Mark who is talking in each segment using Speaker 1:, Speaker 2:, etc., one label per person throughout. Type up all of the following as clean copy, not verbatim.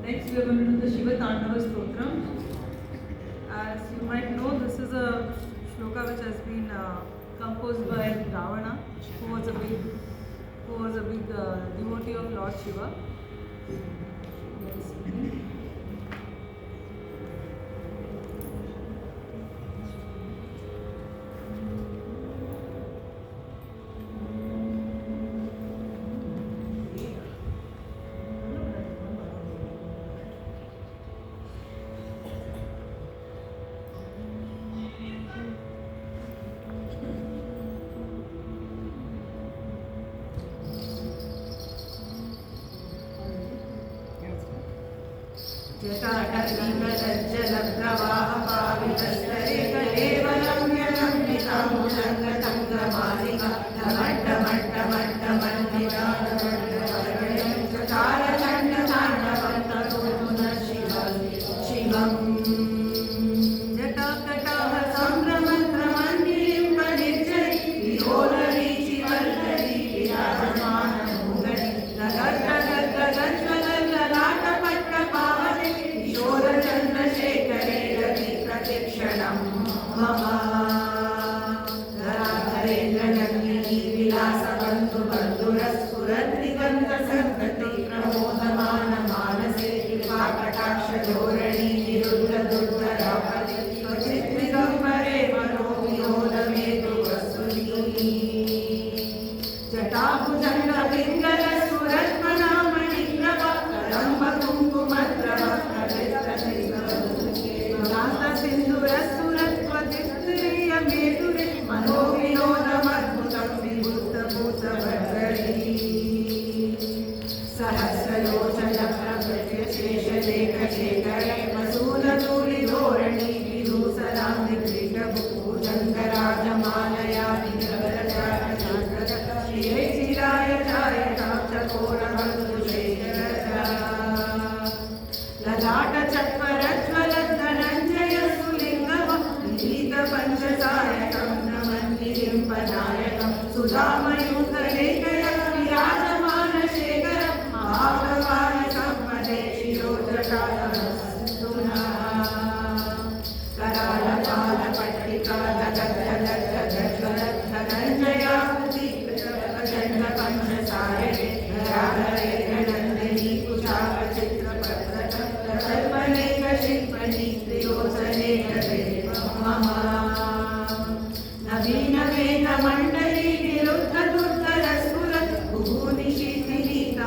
Speaker 1: Next we are going to do the Shiva Tandava Stotram. As you might know, this is a shloka which has been composed by Ravana, who was a big devotee of Lord Shiva.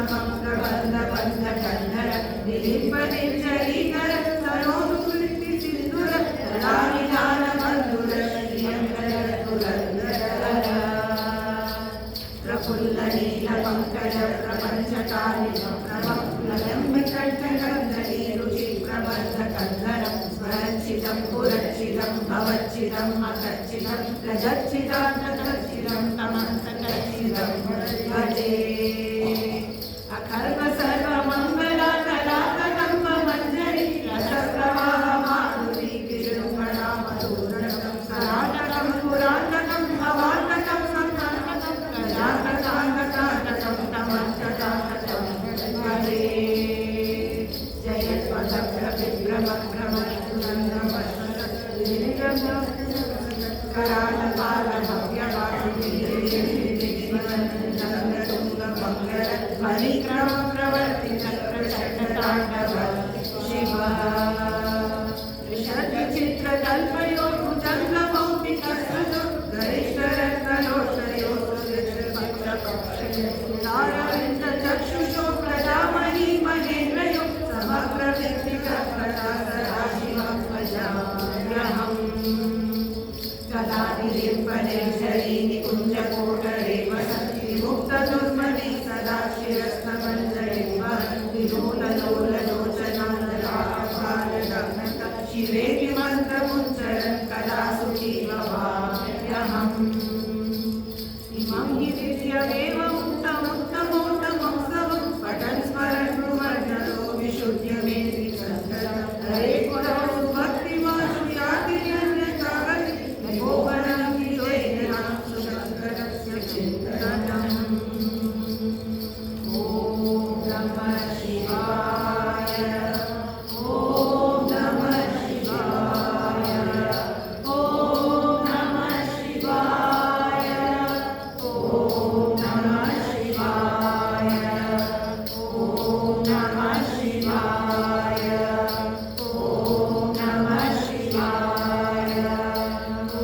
Speaker 1: समं प्रबंध बंध कंधर दिलीप निर्जरीकर सरोनुवृत्ति सिंधुर कलानिधान बंधुर श्रियंकर तुरंदर प्रफुल्ल नील पंकज प्रपंचकालिन प्रवक्लयं कंठकंधरी रुचि प्रबंध कंधर स्वरचितं पुरचितं भवचितं अकच्चितं रजच्चितं तमन्तकच्चितं भजे अखर्व सर्वमङ्गला कलाकदम्ब मञ्जरी रसप्रवाह माधुरी विजृम्भणा मधुरं सराटकं पुराटकं भवाटकं सन्ताटकं प्रजाटकाटकाटकं तमन्तकाटकं भजे परिक्रम प्रवर्तित प्रचंडतांडव शिव ऋषचित्र कल्पयो भुजंग मौक्तिक सजो गरिष्ठ रत्नलोचयो तारविंद चक्षुषो प्रजामहि महेन्द्रयो समग्र व्यक्तिगतराशिवं भजाम्यहम् कलानिलिम्पनेश्वरी निकुञ्जकोटरे वसति मुक्तदुर्मणि सदा शिरस्तमञ्जयेव विलोललोललोचनानलापालगमनक शिवेति मन्त्रमुच्चरन् कलासुखी भवाम्यहम् इमं हि दिव्यमेव मुक्तमुत्तमोत्तमं समं पठन् स्मरन् ब्रुवर्णनो विशुद्ध्यमेति चन्द्रं हरे पुरं भक्तिमाशु यातिरन्यकागति भोवनं विजयनां सुशङ्करस्य चिन्तनम् ॐ नमः शिवाय ॐ नमः शिवाय ॐ नमः शिवाय ॐ नमः शिवाय ॐ नमः शिवाय ॐ नमः शिवाय ॐ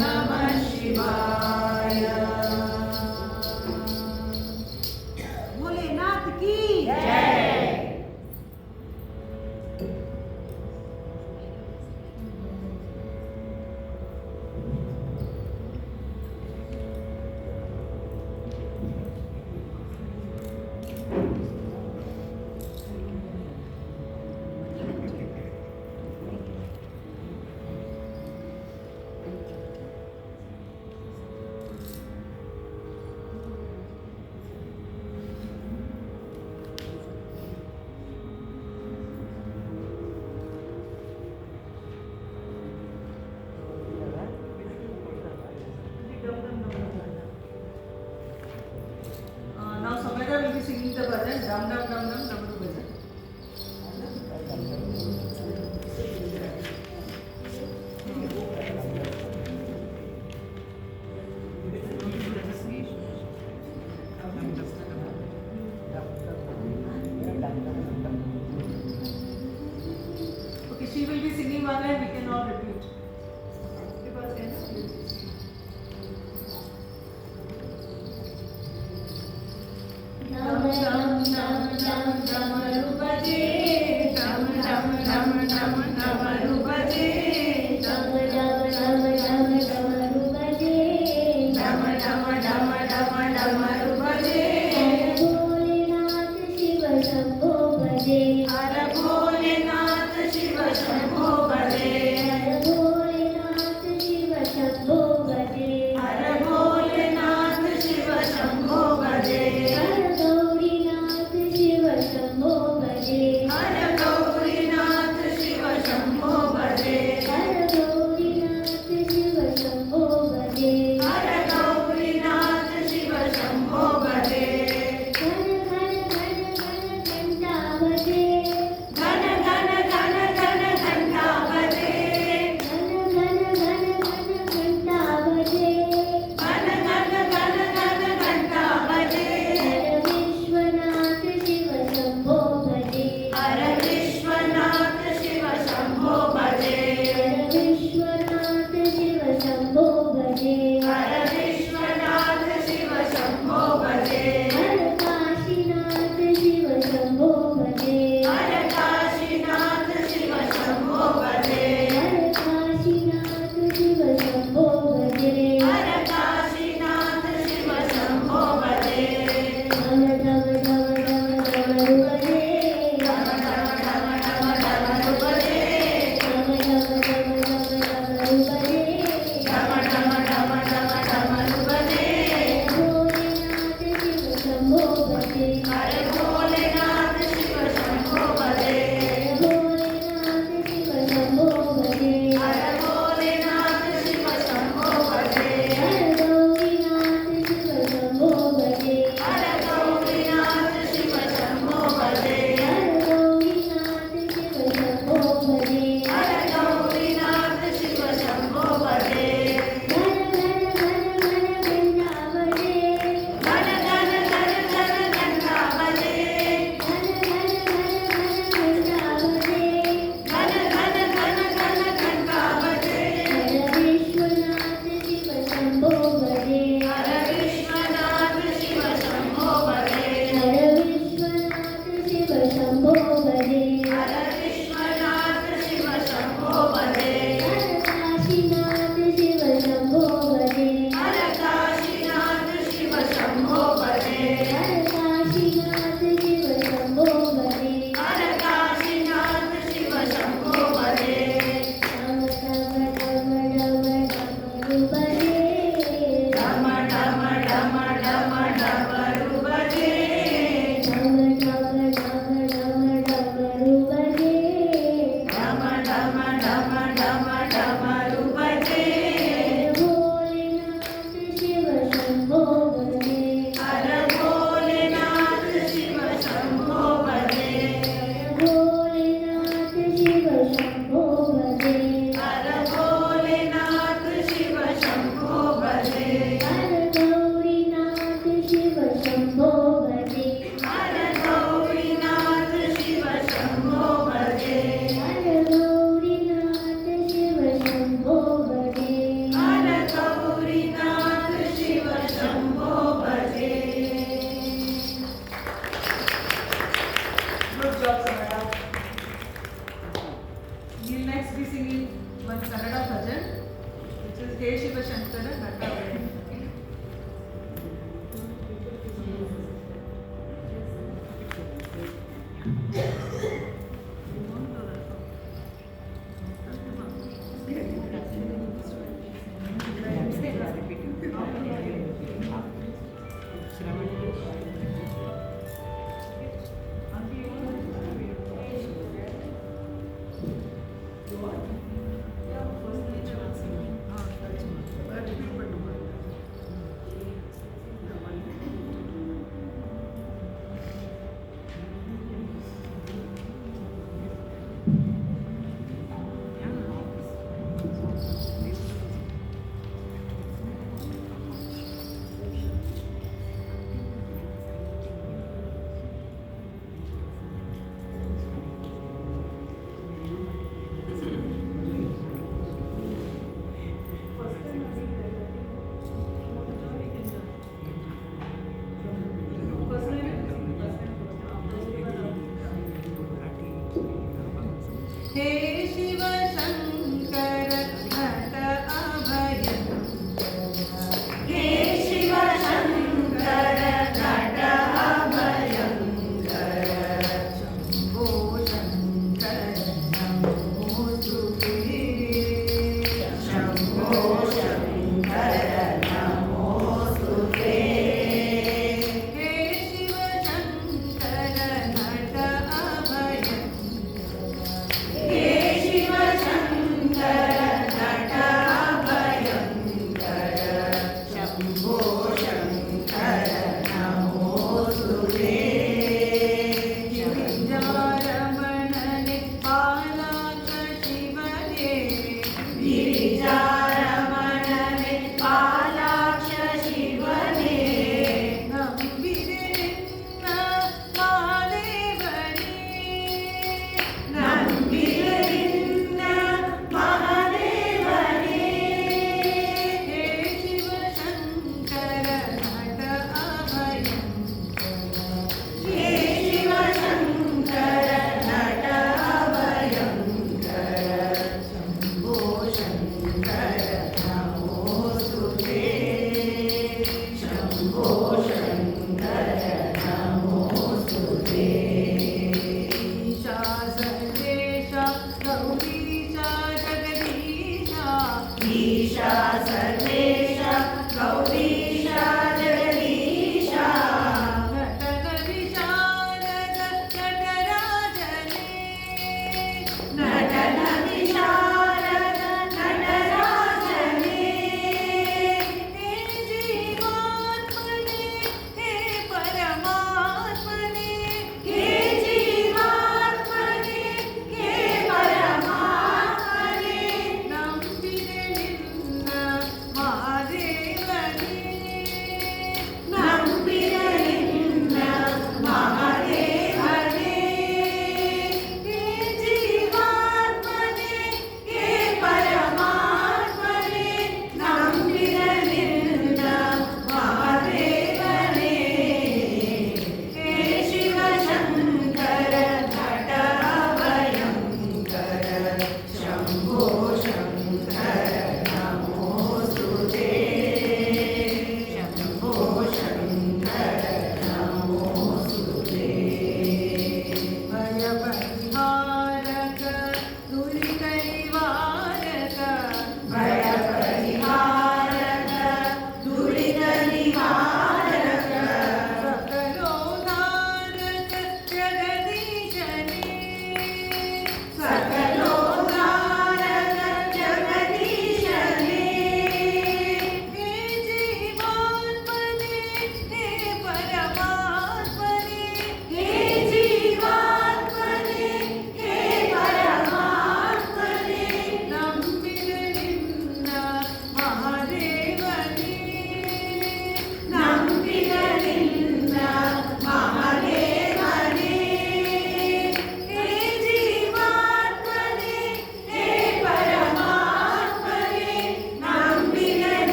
Speaker 1: नमः शिवाय भोलेनाथ की जय। Now Sameda will be singing the bhajan, Dum Dum Dum Dum Damaru Bhajan. Okay, she will be singing one line, we can all repeat. Dum dum dum dum damaru bhaje, dum dum dum dum damaru bhaje, dum dum dum dum damaru bhaje, dum dum dum dum damaru bhaje. हर भोलेनाथ शिव शंभो भजे, हर भोलेनाथ शिव शंभो भजे, हर भोलेनाथ शिव शंभो भजे, हर भोलेनाथ शिव शंभो भजे, हर
Speaker 2: Bale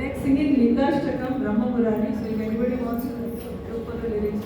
Speaker 1: next singing Lingashtakam Brahma Murari. So if anybody wants to look for the lyrics,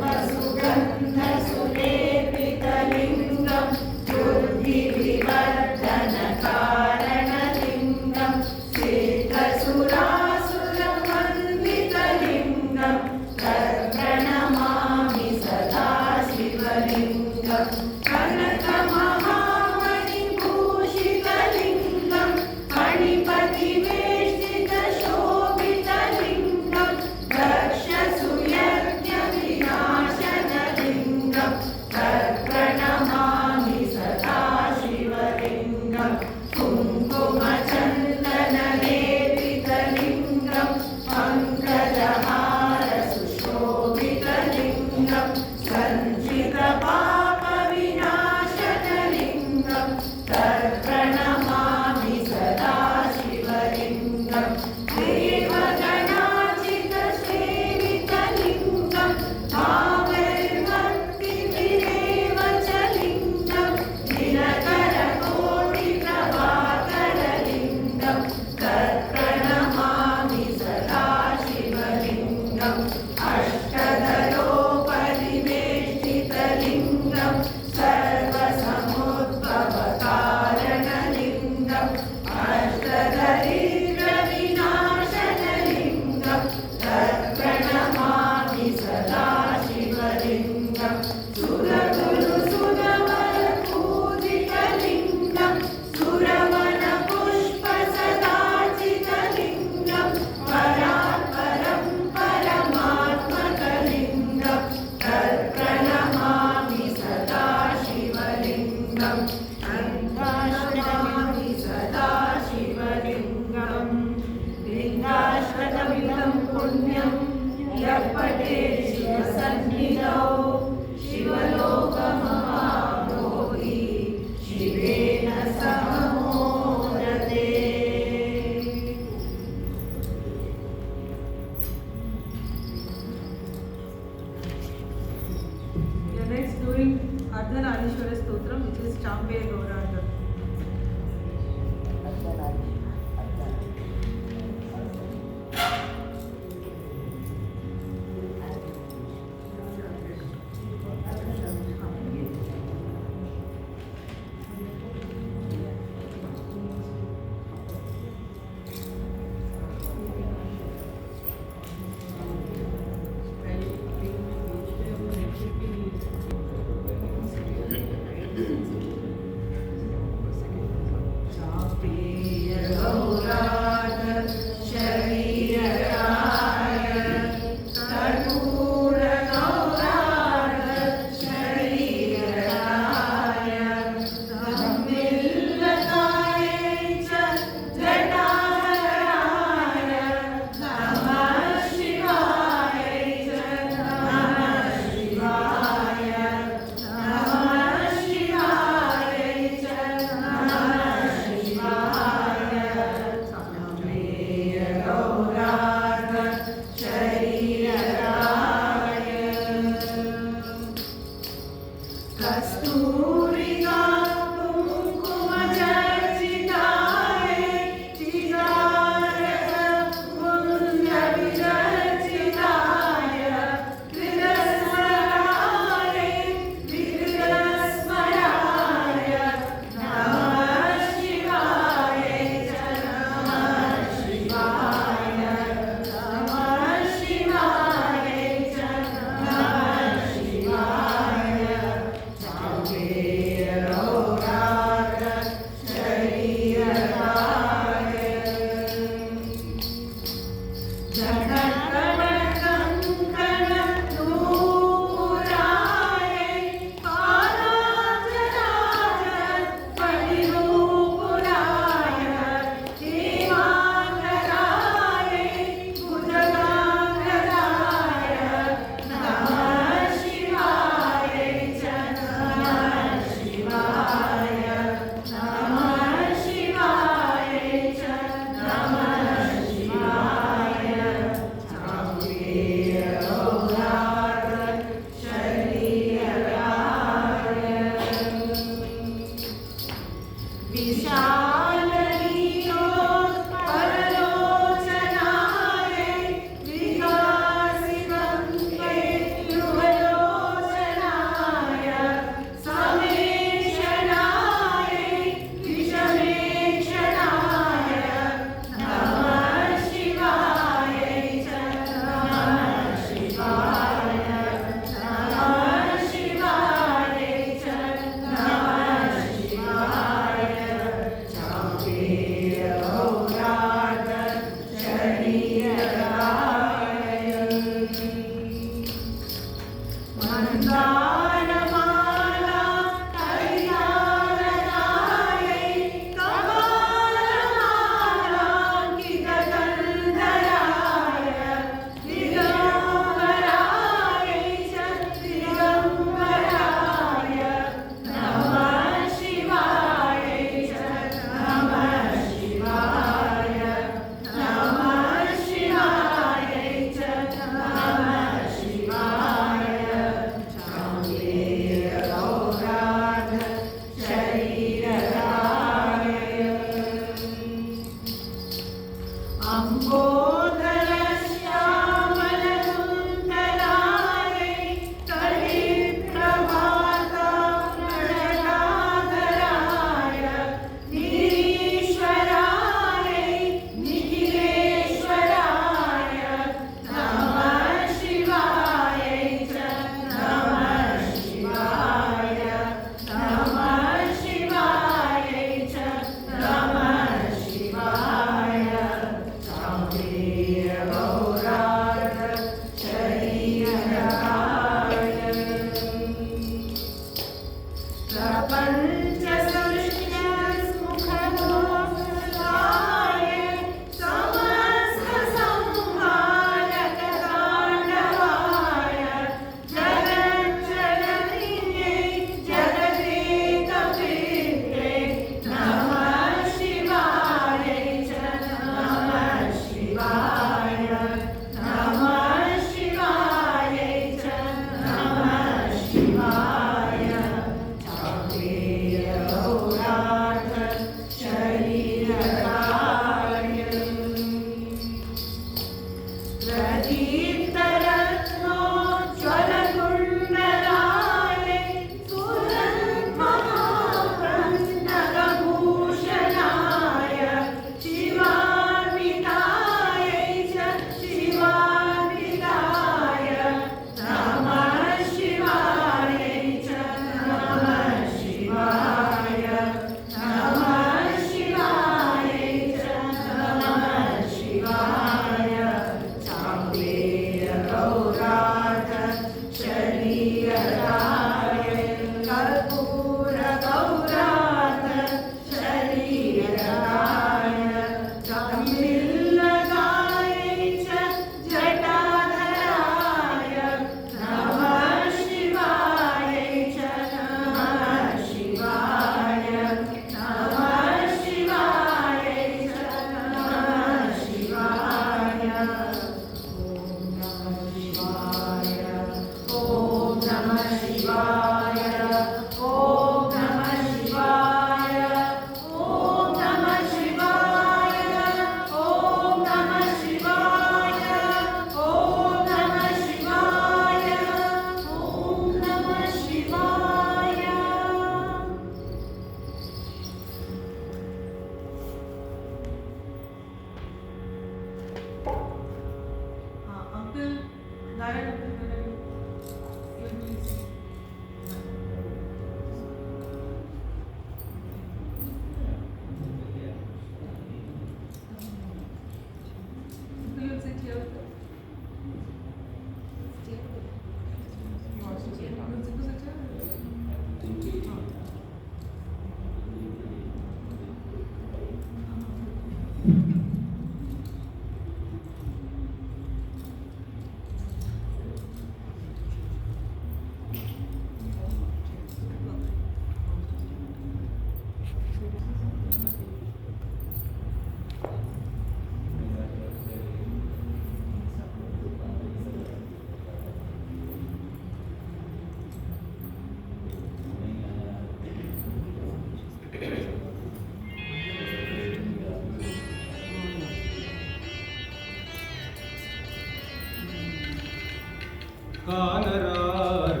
Speaker 2: कानरार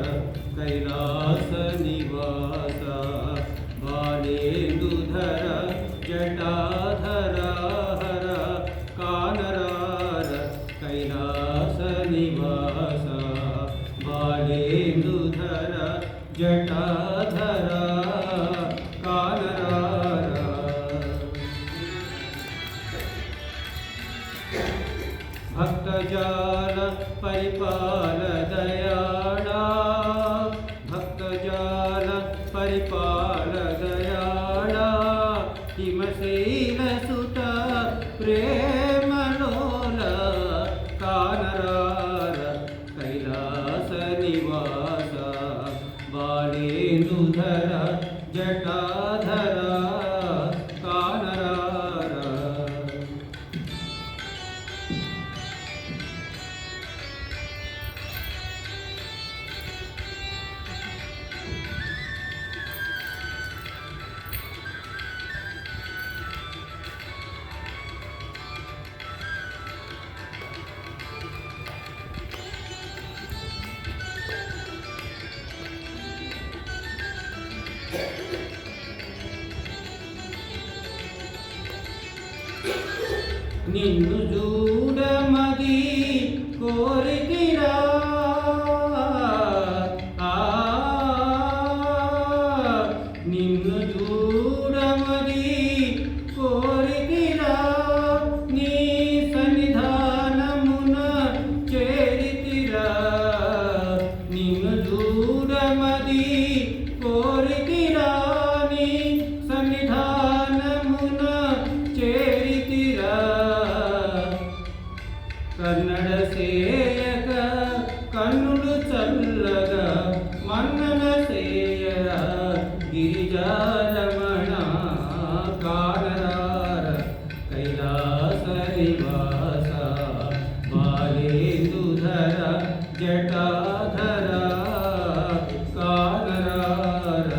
Speaker 2: Kailash निवास बालेन्दुधर जटाधर हर कानरार कैलास निवास बालेन्दुधर जटाधर कानरार भक्तजाल परिपाल दयाळा भक्तजाल परिपाल दयाळा हिमशैल सुत प्रेमलोल कानरार कैलास निवास बालेन्दुधर जटाधर कानरार నిన్ను చూడమది కోరితిరా నిన్ను చూడమది కోరితిరా నీ సన్నిధానమున చేరితిరా నిన్ను చూడమది కోరితిరా ಗಿರಿಜಾರಮಣ ಕಾನರಾರ ಕೈಲಾಸ ನಿವಾಸ ಬಾಲೇಂದುಧರ ಜಟಾಧರ ಕಾನರಾರ.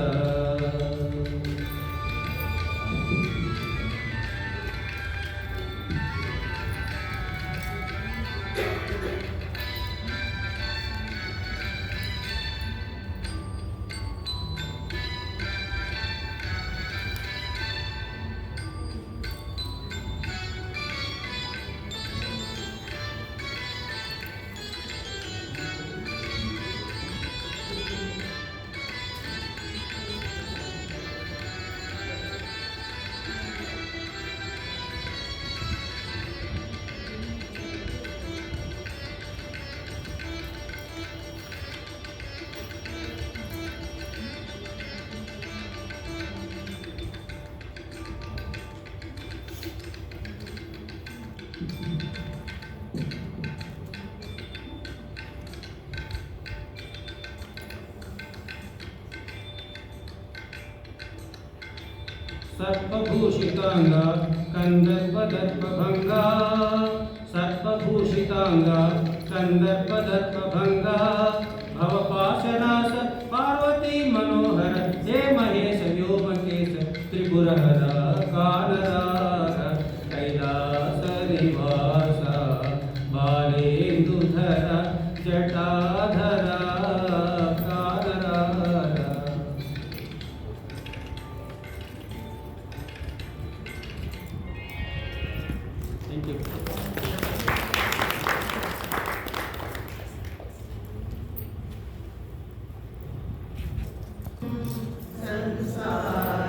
Speaker 2: ಸರ್ಪಭೂಷಿತಾಂಗ ಕಂದರ್ಪದರ್ಪಭಂಗ ಸರ್ಪಭೂಷಿತಾಂಗ ಕಂದರ್ಪದರ್ಪಭಂಗ ಭವಪಾಶನಾಶ ಪಾರ್ವತಿ ಮನೋಹರ ಹೇ ಮಹೇಶ ವ್ಯೋಮಕೇಶ ತ್ರಿಪುರಹರ ಕಾನರಾರ ಕೈಲಾಸ ನಿವಾಸ ಬಾಲೇಂದುಧರ ಜಟಾಧರ ಕಾನರಾರ. Thank you.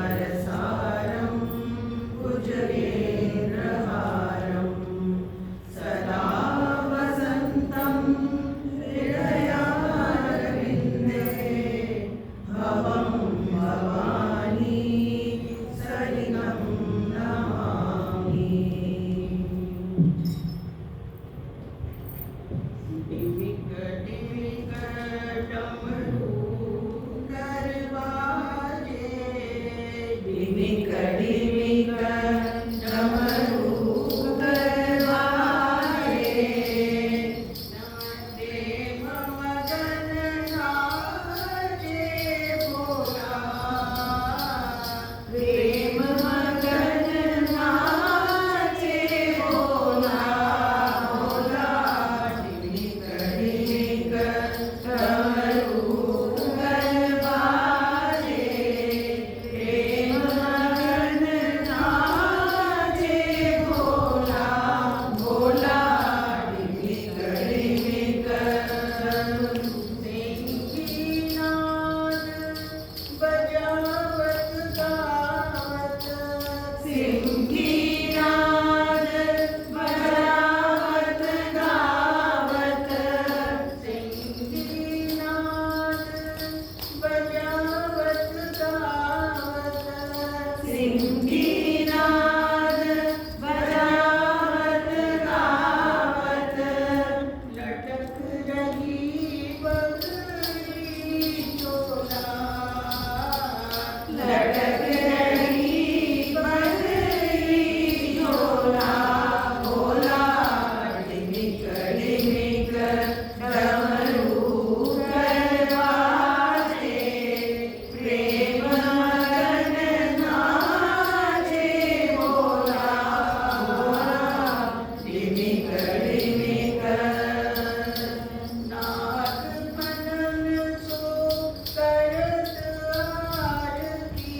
Speaker 3: संसारसारं भुजगेन्द्रहारं सदा वसन्तं हृदयारविन्दे भवं भवानी सहितं नमामि. डिमिक डिमिक डमरू दरबाजे, डिमिक डिमिक डमरू दरबाजे, नाचे मगन नाचे भोला, प्रेम मगन नाचे भोला भोला. डिमिक डिमिक डमरू दरबाजे, प्रेम मगन नाचे भोला भोला. डिमिक डिमिक सिंहीनाद बजावत गावत, सिंहीनाद बजावत गावत, सिंहीनाद बजावत गावत, लटक रही बगली चोला, लटक रही बगली चोला भोला. डिमिक डिमिक डमरू दरबाजे, प्रेम मगन नाचे भोला भोला. डिमिक डिमिक नाग मनन सो करत आरती,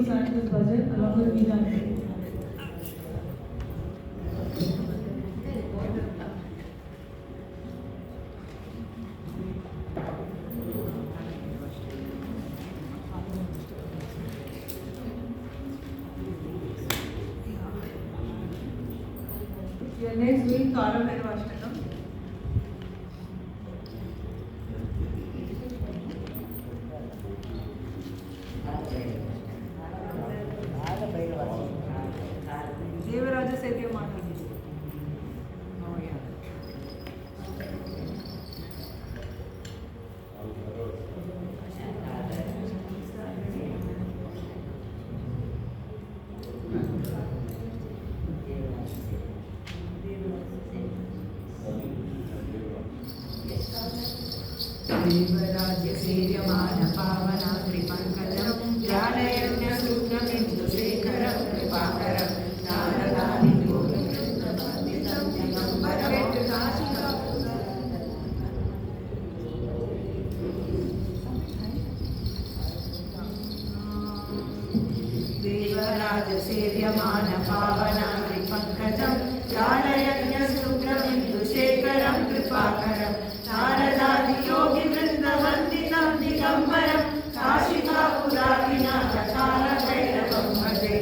Speaker 1: recite this bhajan along with Veena. We are next doing Kalavairavashtakam. Devaraja Sevya Mata.
Speaker 3: देवराज्य सेव्यमान पावना त्रिपङ्कजं ज्ञानयज्ञ सूत्रमिन्दुशेखरं कृपाकरं नारदादि योगिवृन्दवन्दितं दिगम्बरं देवराज्य सेव्यमान पावना त्रिपङ्कजं ज्ञानयज्ञ सूत्रमिन्दुशेखरं कृपाकरं नारदादि योगिवृन्दवन्दितं दिगम्बरं काशिकापुरादिनाथ कालभैरवं भजे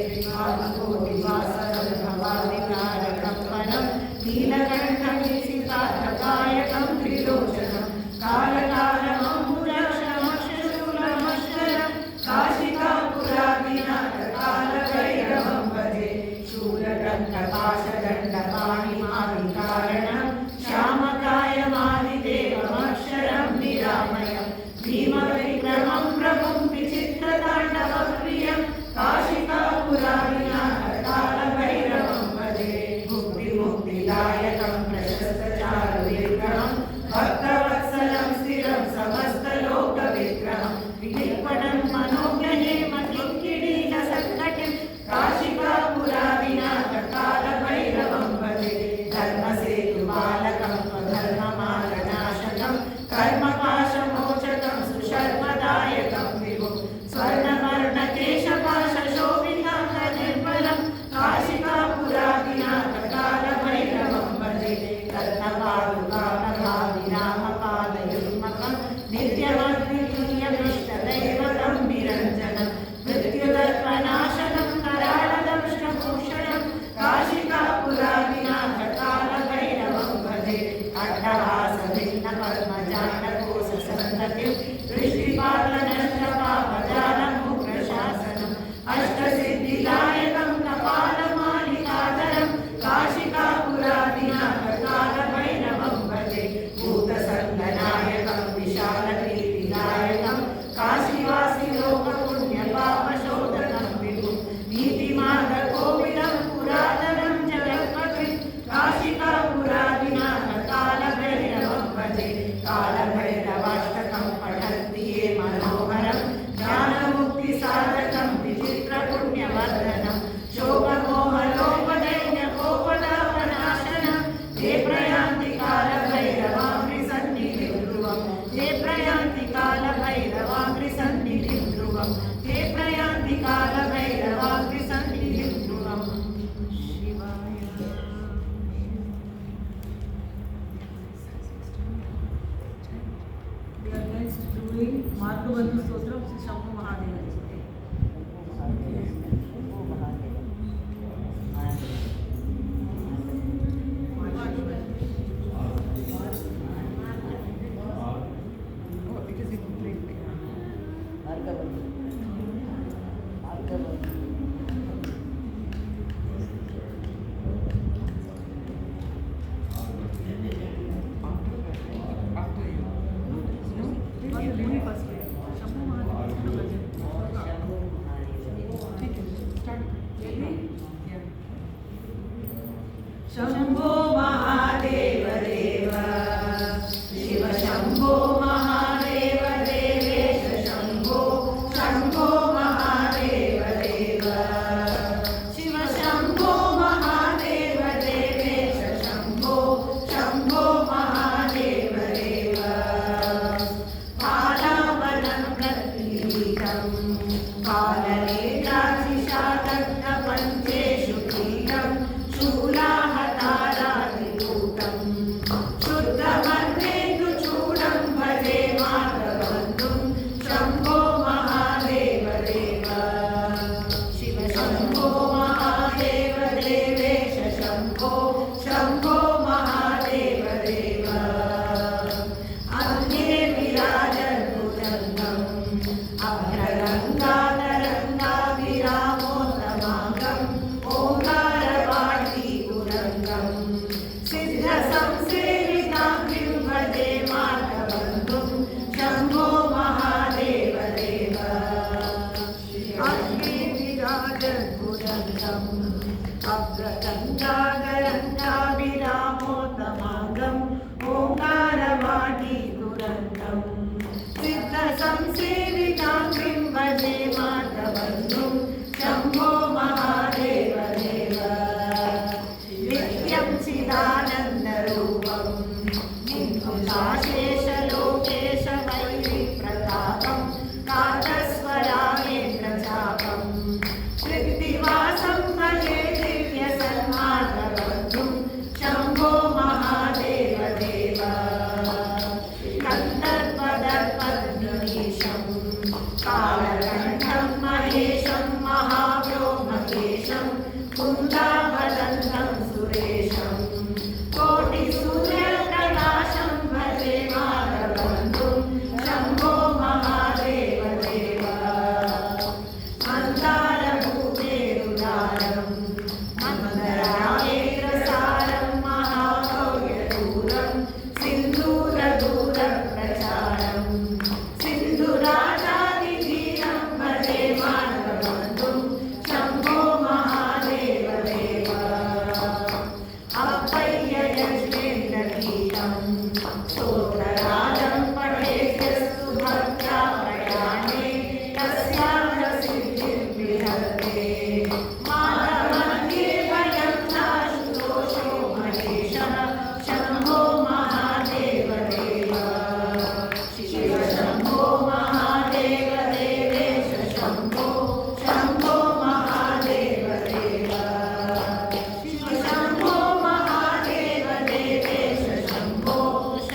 Speaker 3: आदिकोटिवासरं भवादितारकं वनं नीलकण्ठं निशितार्थकायकं त्रिलोचनं कालकालमम्बुरक्षमक्षशूलमक्षरं काशिकापुरादिनाथ कालभैरवं भजे शूलदण्डपाशदण्डपाणिमादिकारणं श्यामकायमादिदेवमक्षरं निरामयं भीमविक्रमं प्रभुं विचित्रताण्डवप्रियं काशिकापुरादिनाथ कालभैरवं भजे मुक्तिमुक्तिदायकं प्रशस्तचारुविग्रहं भक्तवत्सलं स्थिरं समस्तलोकविग्रहं विनिर्पणं मनोज्ञनेमं किरीटसङ्कटिं काशिकापुरादिनाथ कालभैरवं भजे धर्मसेतुबालकं स्वधर्ममार्गनाशकं कर्मपाशमोचकं सुशर्मदायकं विभुं स्वर्णवर्णकेशपाशशोभिताङ्गनिर्मलं काशिकापुरादिनाथ कालभैरवं भजे रत्नपादुकामभाविरामपादयुग्मकं नित्यमद्वितीयमिष्टदैवतं निरञ्जनं मृत्युदर्पनाशनं कराळदंष्टभूषणं काशिकापुरादिनाथ कालभैरवं भजे अट्टहासभिन्नपद्मजालकोशसन्ततिं दृष्टिपालनष्टपापजालमुप्रशासनम् अष्टसिद्धिदायकं कपालमालिकाधरं काशिकापुरादिनाथ कालभैरवं भजे भूतसङ्गनायकं विशालकीर्तिदायकं काशीवासिलोकपुण्यपापशोधनं विभुं नीतिमार्गकोविदं पुरातनं जगत्पतिं काशिकापुरादिनाथ कालभैरवं भजे कालभैरवाष्टकं पठन्ति ये मनोहरं ज्ञानमुक्तिसाधकं विचित्रपुण्यवर्धनं शोकमोहलोपदैन्यकोपदापनाशनं ते प्रयान्ति कालभैरवाङ्घ्रिसन्निधिं ध्रुवं ते प्रयान्ति कालभैरवाङ्घ्रिसन्निधिं ध्रुवं ते प्रयान्ति कालभैरवाङ्घ्रिसन्निधिं ध्रुवं शिवाय
Speaker 1: We are next doing Margabandhu Stotram Sri Shambhu Mahadeva.
Speaker 3: Shambho Mahadev देव शिव शम्भो महादेव देवेश शम्भो शम्भो महादेव देव शिव शम्भो महादेव देवेश शम्भो शम्भो महादेव देव कालावनं प्रतीतं कालनेत्रात् अग्रगङ्गाधरङ्गाभिरामोत्तमाङ्गम् ओङ्कारवाणीतुरन्तम् सिद्धसंसेविताङ्गिं भजे मातबन्धुं शम्भो महादेव देव नित्यं चिदानन्दरूपं निन्दुशाशेषलोकेश वैरिप्रतापं काकस्वरामेन्द्रचापं कृत्तिवासं भजे दिव्यसन्मार्गबन्धुं शम्भो महादेव देव कन्दर्पदर्पद्मनीशं कालकण्ठं महेशं महाब्रोह्मकेशं कुन्दावदन्तं सुरेशं कोटिसूर्यप्रकाशं भजे माधवबन्धुं शम्भो महादेव देव मन्दारभूतेरुदारं मन्दरायेन्द्रसारं महाभव्यदूरं सिन्दूरदूरप्रचारं सिन्धुराजादिधीरं भजे माधवबन्धुं शम्भो महादेव देव अप्पय्ययज्ञेन्द्रगीतं स्तोत्रराजं पठेद्यस्तु भक्त्या प्रयाणे तस्याः सिद्धिं विहरते माधवमध्ये वयं नाशुतोषो महेशः शम्भो महादेव देव शिव शम्भो महादेव देवेश शम्भो शम्भो महादेव देव शिव शम्भो महादेव देवेश शम्भो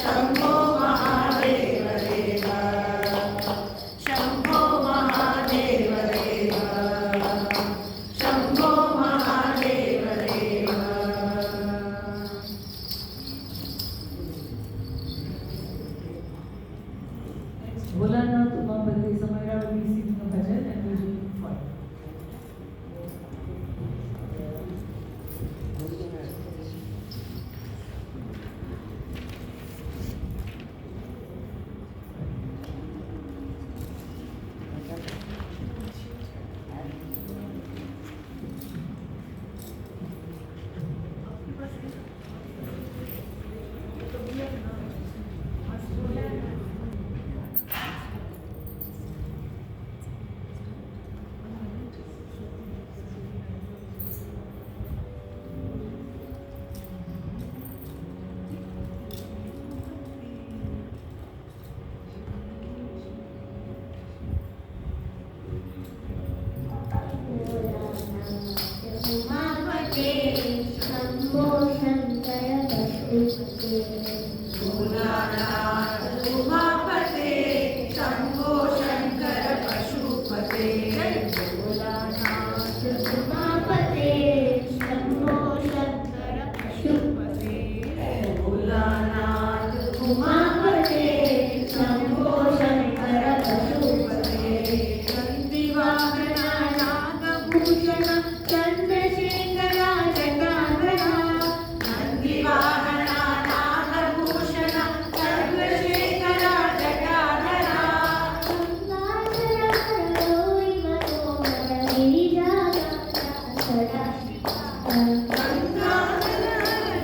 Speaker 3: शम्भो महादेव देव शम्भो महादेव देव शम्भो महादेव देव
Speaker 1: Bholenath Umapati Samayra will be singing a bhajan and we will follow.
Speaker 4: उमापते Shambho Shankar पशुपते
Speaker 3: Bholanath उमापते Shambho Shankar पशुपते
Speaker 4: Bholanath उमापते Shambho Shankar पशुपते
Speaker 3: Bholanath
Speaker 4: उमापते Shambho Shankar पशुपते
Speaker 3: नन्दिवाहना Nagabhushan
Speaker 4: Chandrashekhara जटाधरा
Speaker 3: नन्दिवाहना Nagabhushan Chandrashekhara जटाधरा
Speaker 4: गङ्गाधरहरोयि मनोहर गिरिजागाता सदाशिवा
Speaker 3: गङ्गाधर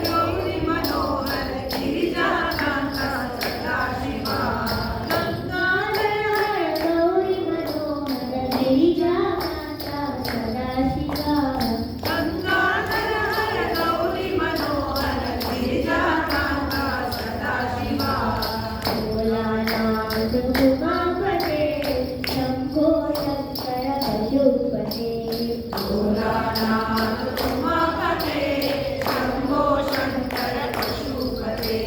Speaker 3: गौरि मनोहर गिरिजाकान्ता सदाशिवा
Speaker 4: गङ्गाधर गौरि मनोहर गिरिजागाता सदाशिवा
Speaker 3: गङ्गाधर गौरि मनोहर गिरिजाकान्ता सदाशिवा
Speaker 4: भोलानाथ उमापते शम्भो शङ्कर पशुपते
Speaker 3: भोलानाथ उमापते शम्भो शङ्कर पशुपते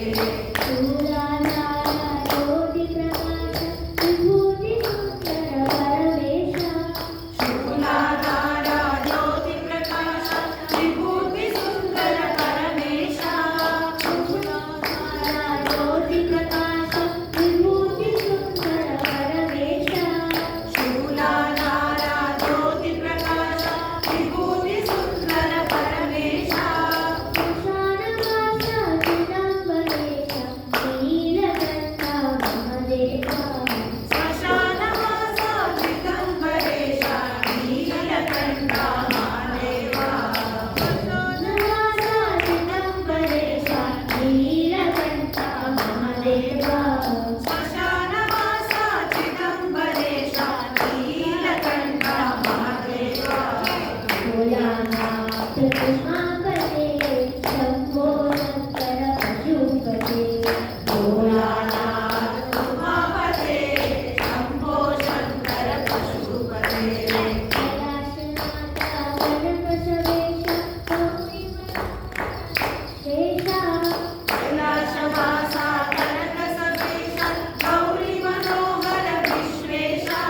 Speaker 4: शूलाधारा ज्योतिप्रकाश विभूतिसुन्दर परमेश
Speaker 3: शूलाधारा ज्योतिप्रकाश विभूतिसुन्दर परमेश
Speaker 4: शूलाधारा ज्योतिप्रकाश विभूतिसुन्दर परमेश
Speaker 3: शूलाधारा ज्योतिप्रकाश विभूतिसुन्दर
Speaker 4: भोलानाथ उमापते शंभो शंकर पशुपते
Speaker 3: भोलानाथ उमापते शंभो शंकर पशुपते
Speaker 4: कैलासनाथा वनवसवेश गौरी शेषा
Speaker 3: कैलासवासा कनकसवेशा गौरी मनोहर विश्वेशा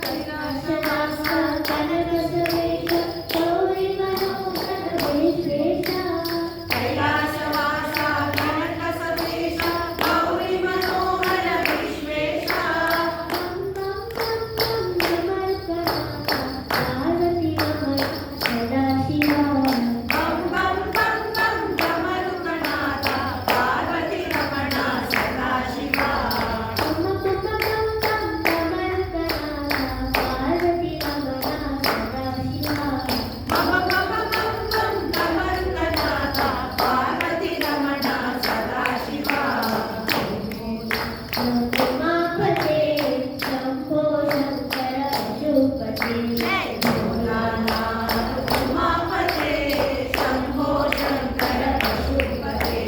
Speaker 4: कैलासवासा कनकसवेश गौरी मनोहर विश्वेशा
Speaker 3: कैलासवासा कनकसवेशा गौरी मनोहर विश्वेशा
Speaker 4: बम बम बम बम डमरुकनाथ पार्वती रमण सदा शिवा
Speaker 3: बम बम बम बम डमरुकनाथ पार्वती रमण सदा शिवा
Speaker 4: बम बम बम बम डमरुकनाथ पार्वती रमण सदा शिवा उमापते शंभो शंकर पशुपते
Speaker 3: भोलानाथ उमापते शंभो शंकर पशुपते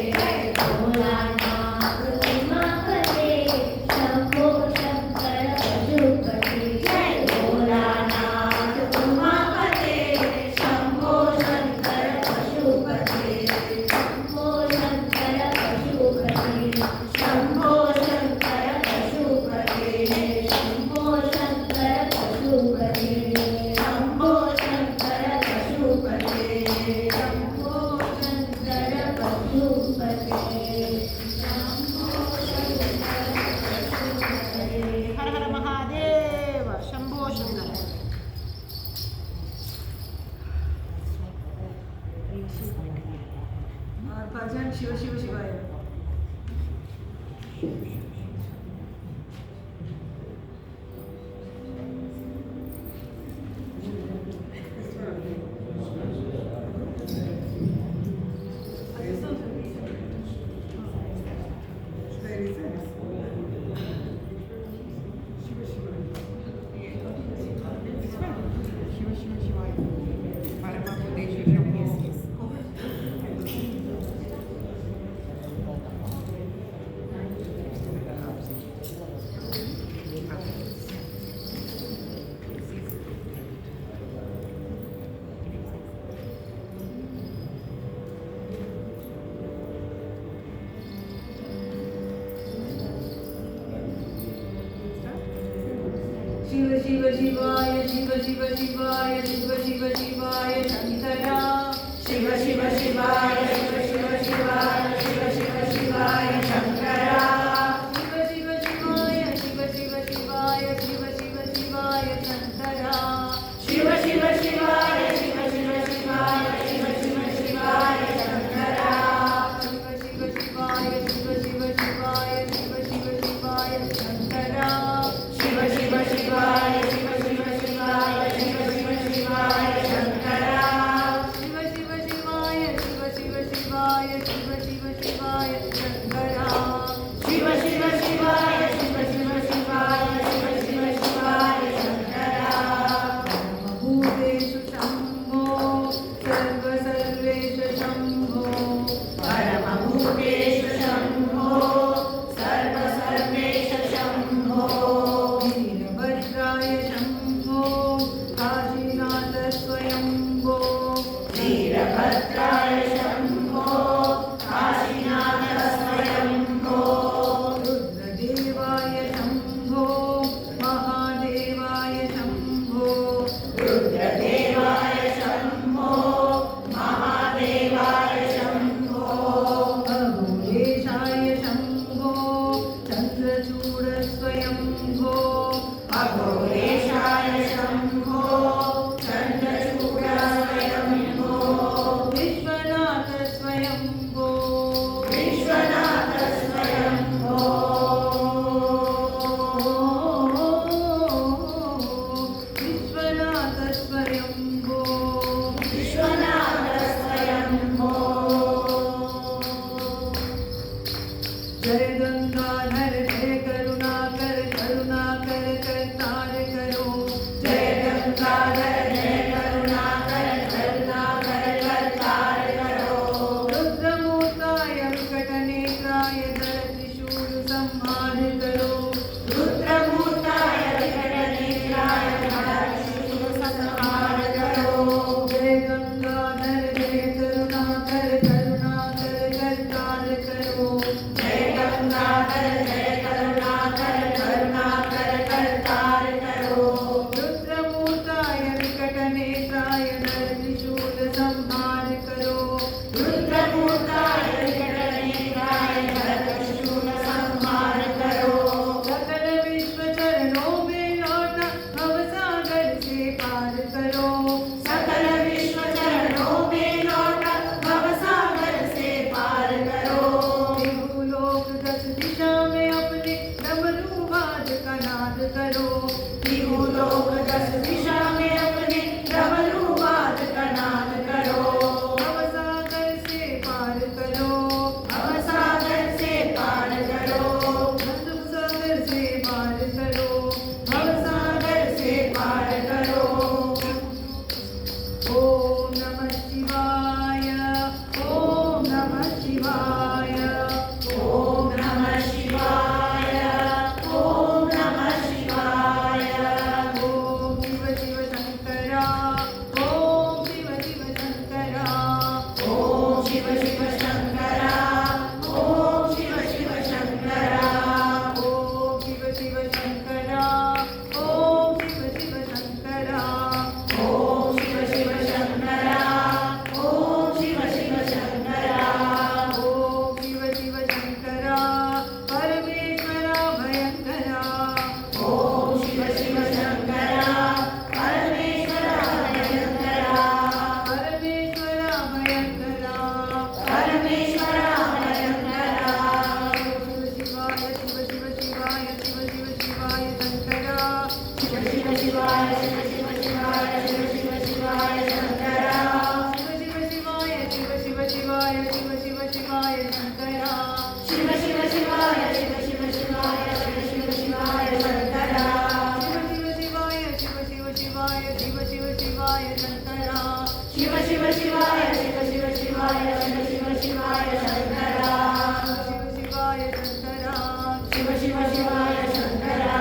Speaker 4: भोलानाथ उमापते शंभो शंकर पशुपते
Speaker 3: भोलानाथ उमापते शंभो शंकर पशुपते
Speaker 4: शंभो शंकर पशुपते
Speaker 3: शंभो शंकर पशुपते
Speaker 4: शंभो शंकर पशुपते
Speaker 3: शंभो शंकर पशुपते
Speaker 4: शंभो शंकर पशुपते
Speaker 5: हर हर महादेव शंभो शंकर
Speaker 1: और भजन शिव शिव शिवाय. शिव शिव शिवाय शिव शिव शिवाय शिव शिव शिवाय शंकरा.
Speaker 3: शिव शिव शिवाय शिव शिव शिवाय शिव शिव शिवाय शंकरा
Speaker 1: शिव शिव शिवाय शिव शिव शिवाय शिव शिव शिवाय शंकरा.
Speaker 3: शिव शिव शिवाय शिव शिव शिवाय शिव शिव शिवाय शंकरा
Speaker 1: शिव शिव शिवाय शिव शिव शिवाय शिव शिव शिवाय शंकरा.
Speaker 3: शिव शिव शिवाय शिव शिव शिवाय शिव शिव शिवाय शंकरा
Speaker 1: शिव शिव शिवाय शिव शिव शिवाय शिव शिव शिवाय शंकरा.
Speaker 3: शिव शिव शिवाय शिव शिव शिवाय शिव शिव शिवाय शंकरा
Speaker 1: भूतेषु शम्भो सर्वसर्वेषु शम्भो.
Speaker 3: परमभूतेषु शम्भो सर्वसर्वेष शम्भो
Speaker 1: वीरभद्राय शम्भो काशीनाथ स्वयम्भो.
Speaker 3: वीरभद्राय शम्भो काशीनाथ स्वयम्भो
Speaker 1: रुद्रदेवाय शम्भो महादेवाय शम्भो.
Speaker 3: रुद्रदेवाय शम्भो महादेवाय शम्भो
Speaker 1: अघोरेशाय शम्भो चन्द्रचूड स्वयम्भो.
Speaker 3: अघोरेशाय शम्भो चन्द्रचूड स्वयम्भो
Speaker 1: विश्वनाथ
Speaker 3: शिव शिवाय शिव शिव शिवाय शिव शिव शिवाय शंकरा
Speaker 1: शिव शिवाय शंकरा
Speaker 3: शिव शिव शिवाय शंकरा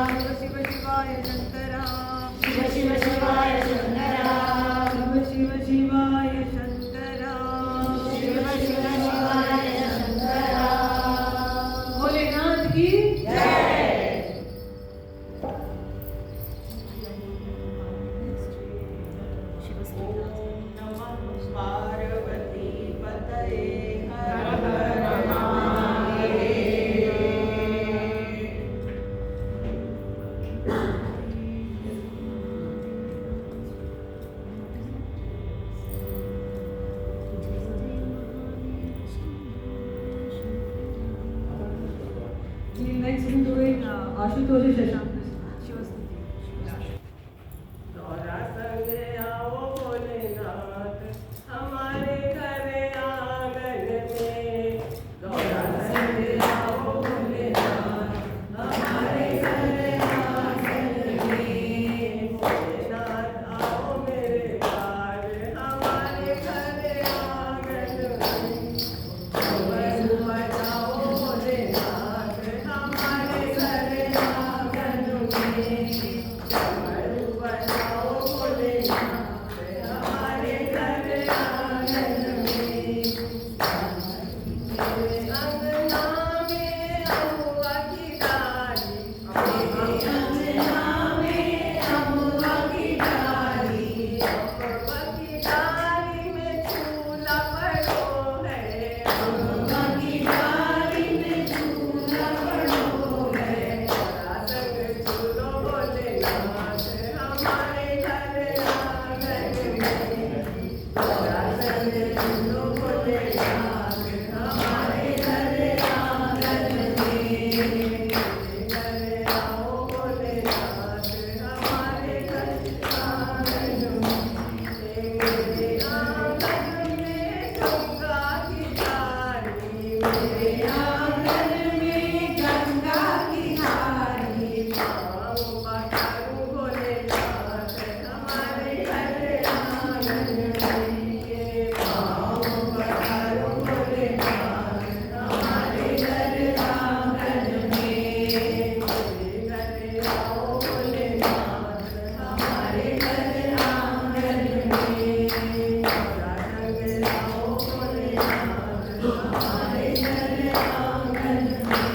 Speaker 1: शिव शिव शिवाय शंकरा
Speaker 3: शिव शिव शिवाय शंकरा
Speaker 1: शिव शिव शिवाय शंकरा
Speaker 3: शिव शिव शिवाय शंकरा
Speaker 1: भोलेनाथ की
Speaker 6: पार्वती पतये हर
Speaker 3: हर
Speaker 6: हर
Speaker 3: Mahadev.
Speaker 1: Next we're doing Ashutosh Shashank Shivastuti.
Speaker 6: दौरा संग आओ भोलेनाथ हमारे घर आंगन में दौरा संग आओ भोलेनाथ हमारे घर आंगन में भोलेनाथ आओ मेरे द्वार हमारे घर आंगन में डमरू बजाओ भोलेनाथ हमारे घर आंगन में डमरू बजाओ भोलेनाथ हमारे घर आंगन में मेरे अंगना में अहुआ की डाली मेरे अंगना में अहुआ की डाली अहुआ की डाली में झूला पड़ो है अहुआ की डाली में झूला पड़ो है दौरा संग झूलो भोलेनाथ हमारे घर आंगन में दौरा संग झूलो भोलेनाथ हमारे घर आंगन में घर आओ भोलेनाथ हमारे घर आंगन में मेरे आंगन में गंगा की धारी मेरे आंगन में गंगा की धारी पाँव पखारूं भोलेनाथ हमारे घर आंगन में ये पाँव पखारूं भोलेनाथ हमारे घर आंगन में घर आओ भोलेनाथ हमारे घर आंगन में दौरा संग आओ भोलेनाथ हमारे घर आंगन में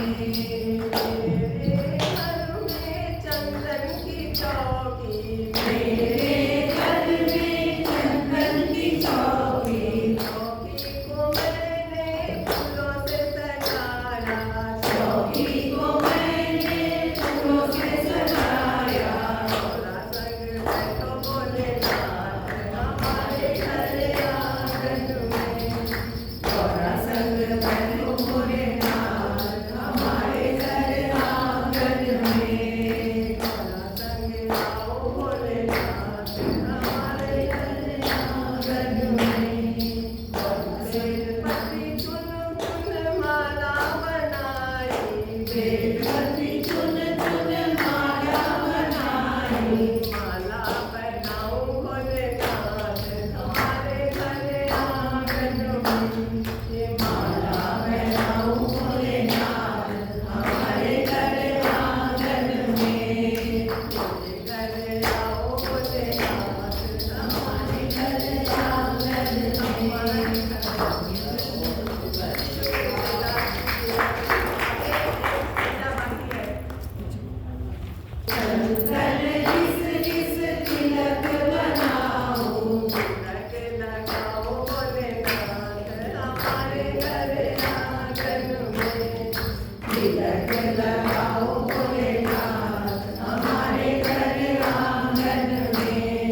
Speaker 6: मेरे घर में चंदन की चौकी मेरे घर में चंदन की चौकी चौकी को मैंने फूलों से सजाया चौकी को मैंने फूलों से सजाया दौरा संग बैठो भोलेनाथ हमारे घर आंगन में दौरा संग बैठो भोलेनाथ हमारे घर आंगन में दौरा संग आओ भोलेनाथ हमारे घर आंगन में बेलपति चुन चुन माला बनाई बेलपति चुन चुन माला बनाई माला बनाऊं भोलेनाथ हमारे घर आंगन में ये माला बनाऊं भोलेनाथ हमारे घर आंगन में घर आओ भोलेनाथ हमारे घर आंगन में चंदन जिस जिस तिलक बनाऊं तिलक लगाओ भोलेनाथ हमारे घर आंगन में तिलक लगाओ भोलेनाथ हमारे घर आंगन में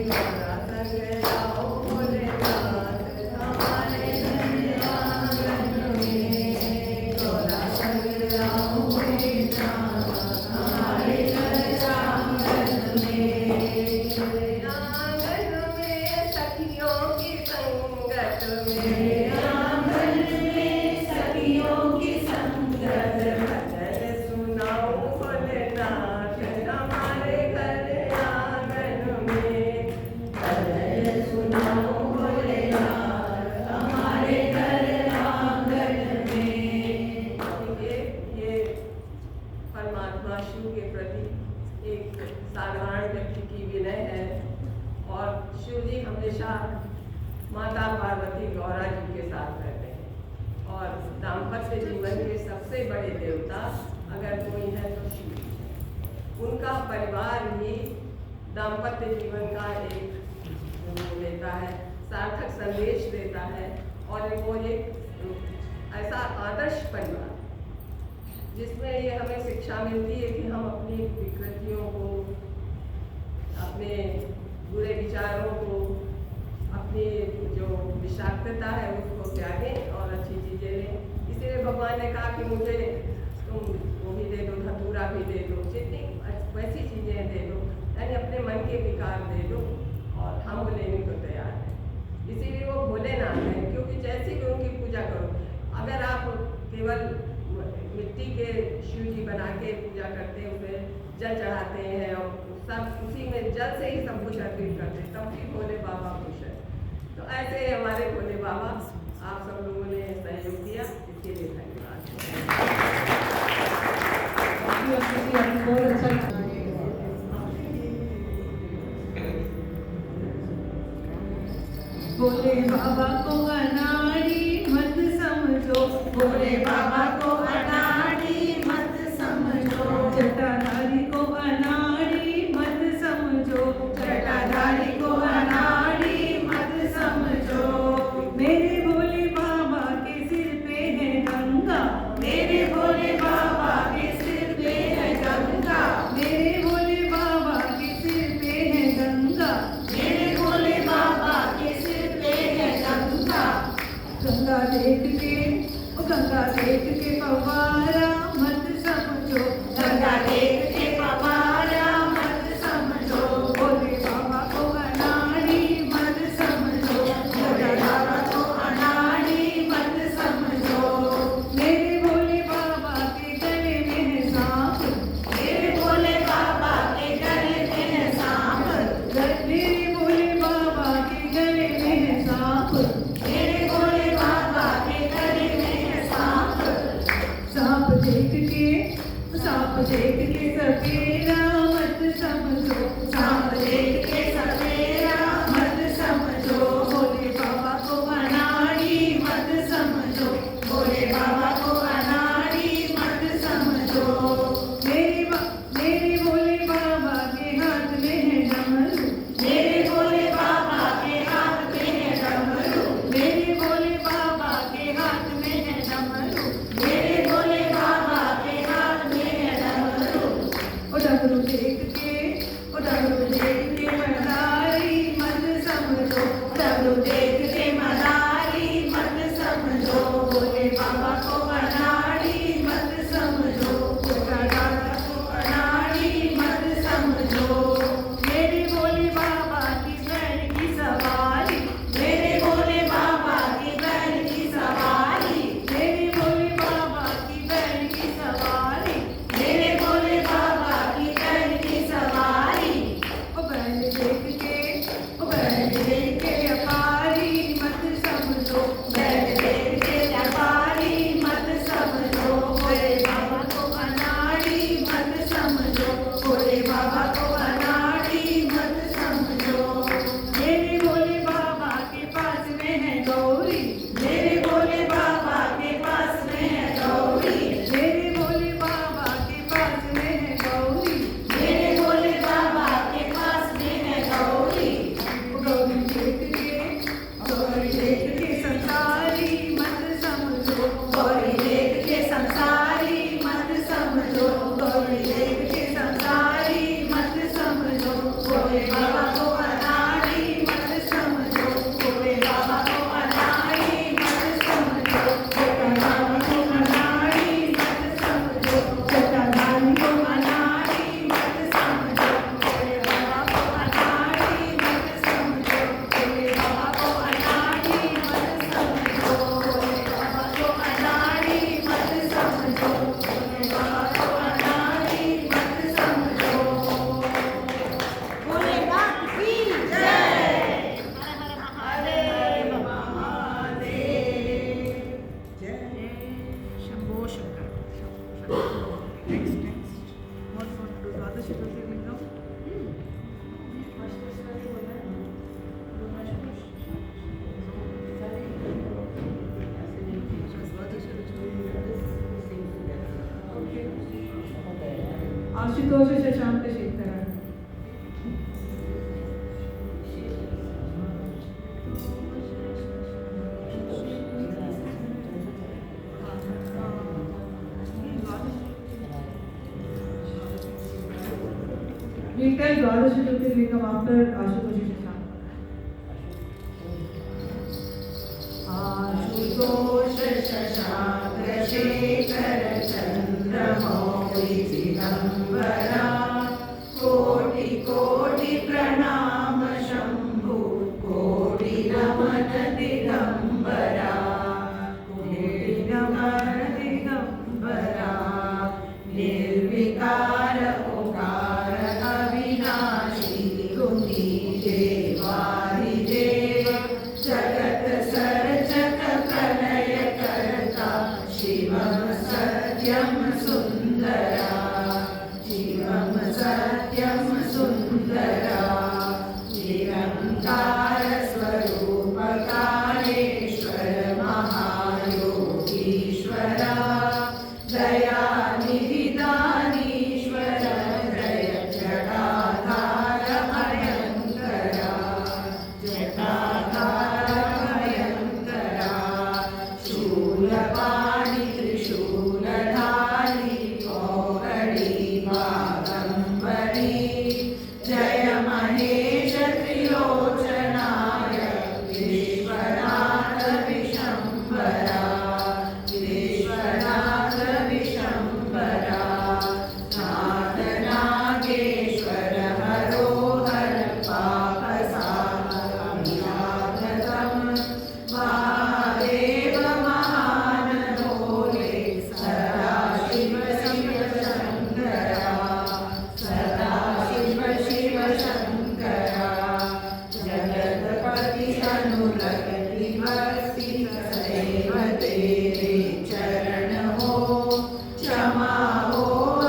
Speaker 6: दौरा संग आओ भोलेनाथ हमारे घर आंगन में दौरा संग आओ भोलेनाथ हमारे घर आंगन में आंगन में सखियों की संगत में आंगन में सखियों की संगत भजन सुनाओ भोलेनाथ हमारे घर आंगन में भजन सुनाओ राधा माता पार्वती गौरा जी के साथ रहते हैं और दाम्पत्य जीवन के सबसे बड़े देवता अगर कोई है तो शिव जी है। उनका परिवार ही दाम्पत्य जीवन का एक वो देता है, सार्थक संदेश देता है और वो एक ऐसा आदर्श परिवार जिसमें ये हमें शिक्षा मिलती है कि हम अपनी विकृतियों को, अपने बुरे विचारों को, अपनी जो विषाक्तता है उसको त्यागें और अच्छी चीज़ें लें। इसीलिए भगवान ने कहा कि मुझे तुम वो भी दे दो, धतूरा भी दे दो, जितनी वैसी चीज़ें दे दो, यानी अपने मन के विकार दे दो और हम लेने को तैयार हैं। इसीलिए वो भोलेनाथ हैं, क्योंकि जैसी भी उनकी पूजा करो, अगर आप केवल मिट्टी के शिव जी बना के पूजा करते हुए जल चढ़ाते हैं और सब उसी में जल से ही सब कुछ अर्पित करते हैं, तब भी भोले बाबा खुश है। तो ऐसे हमारे भोले बाबा, आप सब लोगों ने सहयोग दिया, इसके लिए धन्यवाद।
Speaker 1: बहुत अच्छा लगा। भोले बाबा को अनाड़ी मत समझो, भोले बाबा को अनाड़ी मत समझो, जटाधारी को अनाड़ी मत समझो, जटाधारी को अनाड़ी मत समझो। मेरे भोले बाबा के सिर पे है गंगा, मेरे भोले बाबा के सिर पे है गंगा, मेरे भोले बाबा के सिर पे है गंगा, मेरे भोले बाबा के सिर पे है गंगा। गंगा देख के, ओ गंगा देख के पवारा मत समझो, गंगा देख के पवारा मत समझो, भोले बाबा को अनाड़ी मत समझो, भोले बाबा को अनाड़ी मत समझो। मेरे भोले बाबा के गले में है सांप, मेरे भोले बाबा के गले में है सांप, मेरे भोले बाबा के गले में है सांप, मेरे भोले बाबा के गले में है सांप। सांप देख के सपेरा मत समझो, सांप देख के सपेरा मत समझो, भोले बाबा को अनाड़ी मत समझो, भोले बाबा को अनाड़ी मत समझो। मेरे भोले बाबा के हाथ में है डमरू, मेरे भोले बाबा के हाथ में है डमरू, मेरे भोले बाबा के हाथ में है डमरू, मेरे भोले बाबा के हाथ में है डमरू। ओ डमरू देख के, ओ डमरू देख के मदारी मत समझो, डमरू देख के मदारी मत समझो, भोले बाबा को अनाड़ी मत समझो, भोला बाबा को अनाड़ी मत समझो। मेरे भोले बाबा की बैल की सवारी, मेरे भोले बाबा की बैल की सवारी, मेरे भोले बाबा की बैल की सवारी, मेरे भोले बाबा की बैल की सवारी। ओ बैल देख के, ओ बैल देख के अपारी Ashutosh Shashank Shekhar We tell Dwadash Jyotirlingam after Ashutosh Shashank.
Speaker 3: Ashutosh Shashank Shekhar चंद्रमौळि चिदंबरा कोटि कोटि प्रणाम शंभु कोटि नमन दिगंबरा कोटि नमन दिगंबरा निर्विकार ओकार अविनाशी गुणी देवारि देव जगत सर्जक प्रलय कर्ता शिवम सत्यम सुंदरा शिवम सत्यम सुंदरा निरंकार स्वरूप कालेश्वर महायोगीश्वरा दयानिधि दानीश्वर जय जटाधार भयंकरा जटाधार भयंकरा शूलपाणि त्रिशूलधारी पौगड़ी बागंबरी जय महेश त्रिलोचनाय विश्वनाथ विशंबरा विश्वनाथ विशंबरा नाथ नागेश्वर हरोहर पापसागरं महादेव महानन्दोले सदा शिव शिव शङ्करा सदा शिव शिव शङ्करा जगत्पति अनुरगति भक्ति सदैव तेरे चरण हो क्षमा हो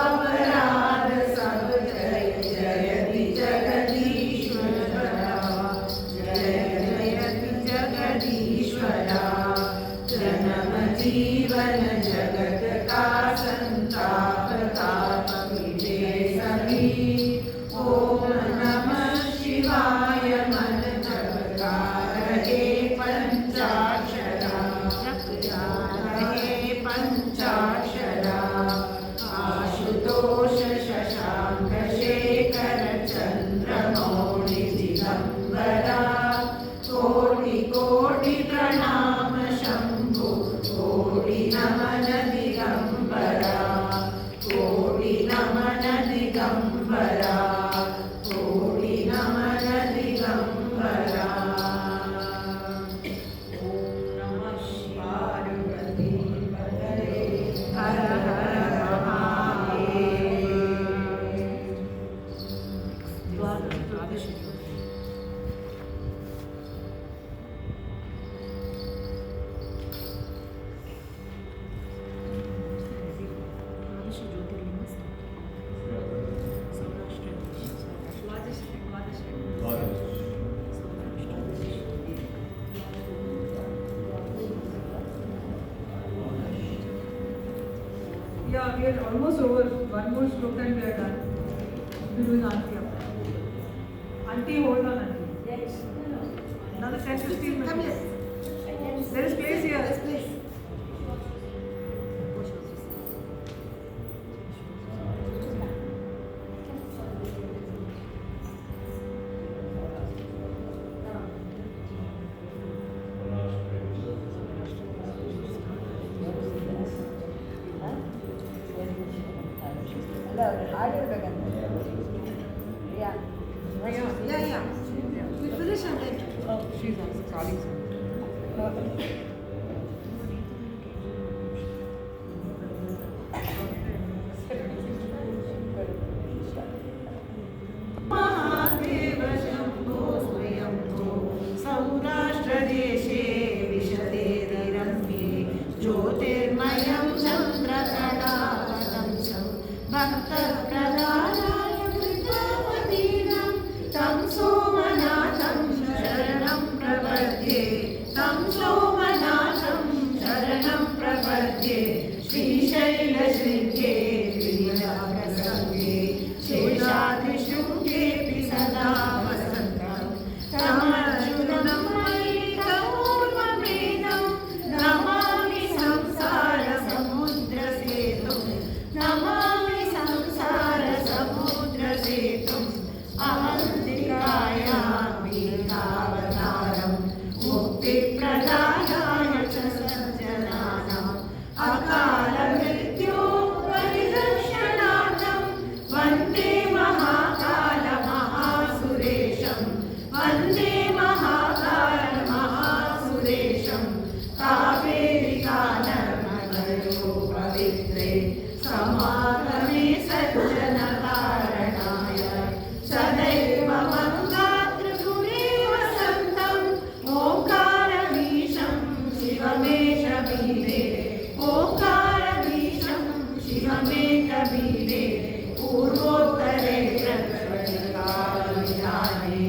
Speaker 3: अपराध सब जय जयति जगदीश्वरा जय जयति जगदीश्वरा जन्म जीवन जगत का संताप ताप मिटे सभी ओम नमः शिवाय मन जपता रहे पंचाक्षरा जपता रहे पंचाक्षरा आशुतोष शशांक शेखर चंद्रमौळि दिगंबरा कोटि कोटि प्रणाम शंभु कोटि नमन दिगंबरा कोटि नमन दिगंबरा कोटि नमन दिगंबरा ओम नमः पार्वती पतये हर हर महादेव द्वादश
Speaker 1: Yeah, we are almost over. One more stroke and we are done. We're doing auntie up. Auntie, hold on, auntie. Another 10-15 minutes.
Speaker 5: Come here.
Speaker 1: There is place here.
Speaker 5: Yes, please. Yeah. We finish and then.
Speaker 1: Oh, she's also calling.
Speaker 3: Mahadev Shambho Swayambho सौराष्ट्रदेशे विशते रम्ये ज्योतिर्मयं चन्द्रकलावतं भक्तप्रदानाय कृतावतीनं तं सोमनाथं शरणं प्रपद्ये तं सोमनाथं शरणं प्रपद्ये श्रीशैलशृङ्गे गिरिजाप्रसङ्गे कबीरे ओंकारमीशं शिवमेकवीरे पूर्वोत्तरे प्रज्वलिताविधाने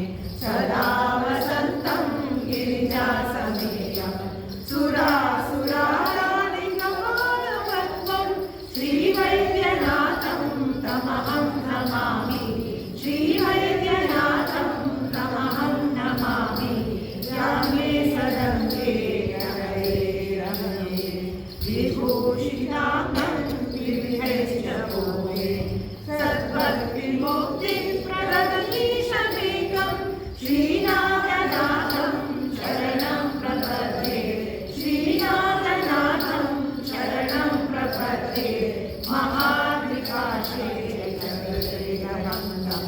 Speaker 3: सदा वसन्तं गिरिजासमेयं सुरासुराराधिकमानवत्वं श्रीवैद्यनाथं तमहं नमामि श्रीवैद्यनाथं तमहं नमामि यामे सदङ्गे रमये रमये विभूषिताङ्गं विविधैश्च भूमे सद्भक्तिमुक्तिं प्रददतीशमेकं श्रीनाथनाथं शरणं प्रपद्ये श्रीनाथनाथं शरणं प्रपद्ये महाद्रिकाशे जगदेकहन्तं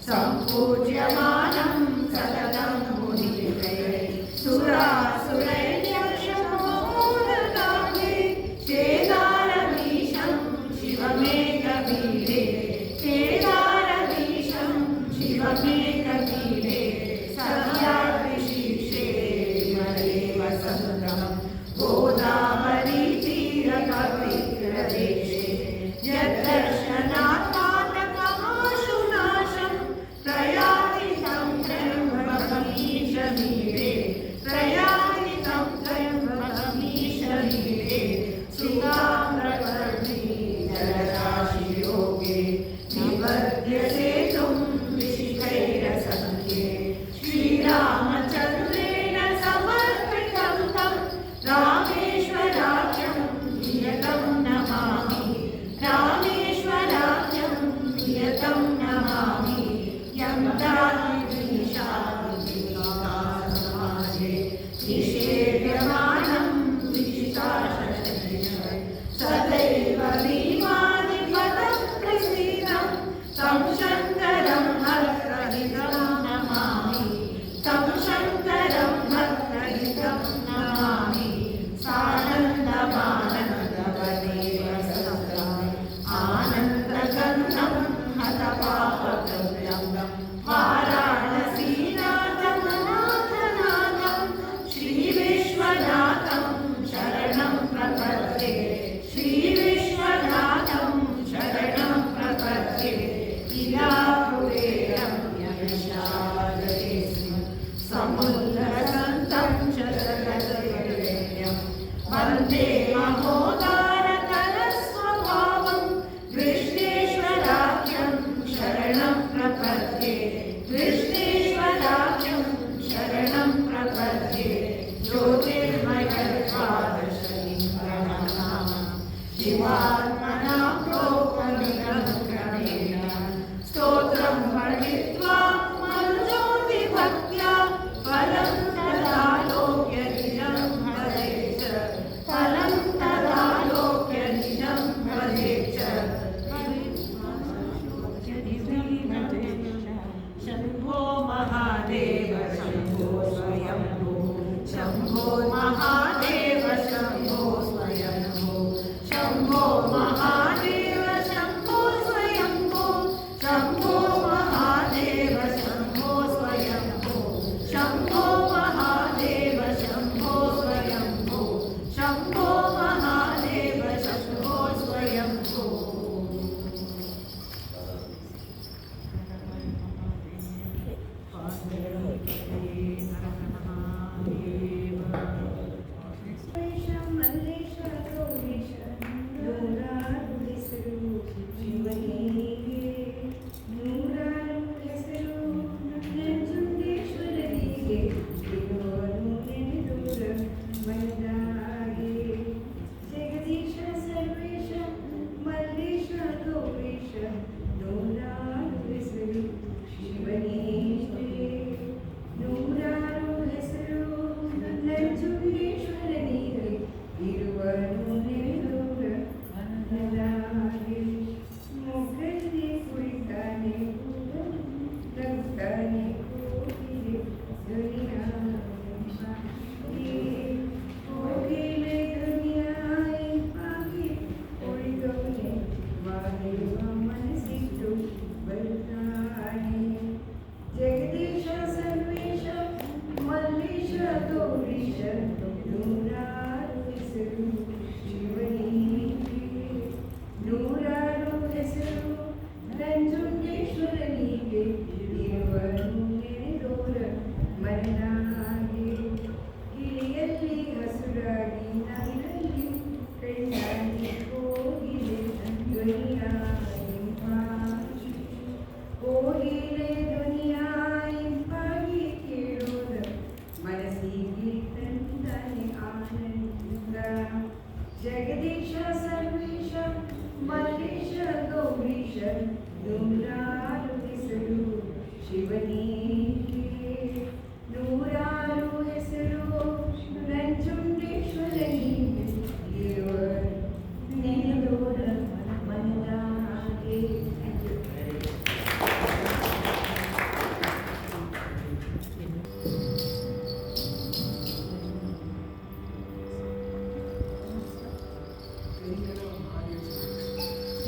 Speaker 3: सम्पूज्यमानं सततं मुनित्रये सुरासुरैर्यक्षमोदकाले केदारमीशं शिवमेकवीरे केदारमीशं शिवमेकवीरे सह्याद्रिशीर्षे विमले वसन्तं गोदावरीतीरकविप्रदेशे यद्दर्शनात्मानकमाशुनाशं प्रयाति तं त्र्यम्बकमीशमीरे प्रयाति तं त्र्यम्बकमीशमीरे सुताम्रवर्णी जलराशियोगे निबध्यसेतुं विशिखैरसङ्ख्ये श्रीरामचन्द्रेण समर्पितं तं रामेश्वराख्यं नियतं नमामि रामेश्वराख्यं नियतं नमामि यं दातिदीशादिविकासमाजे निषेव्यमानं विचिताशशैः सदैव भीमादिपदं प्रसीदं तं शङ्करं भक्तहितं नमामि तं शङ्करं भक्तहितं नमामि सानन्दमानन्दवदेव सततम् आनन्दगन्धं हतपापकृत्यं वाराणसीनाथमनाथनाथं श्रीविश्व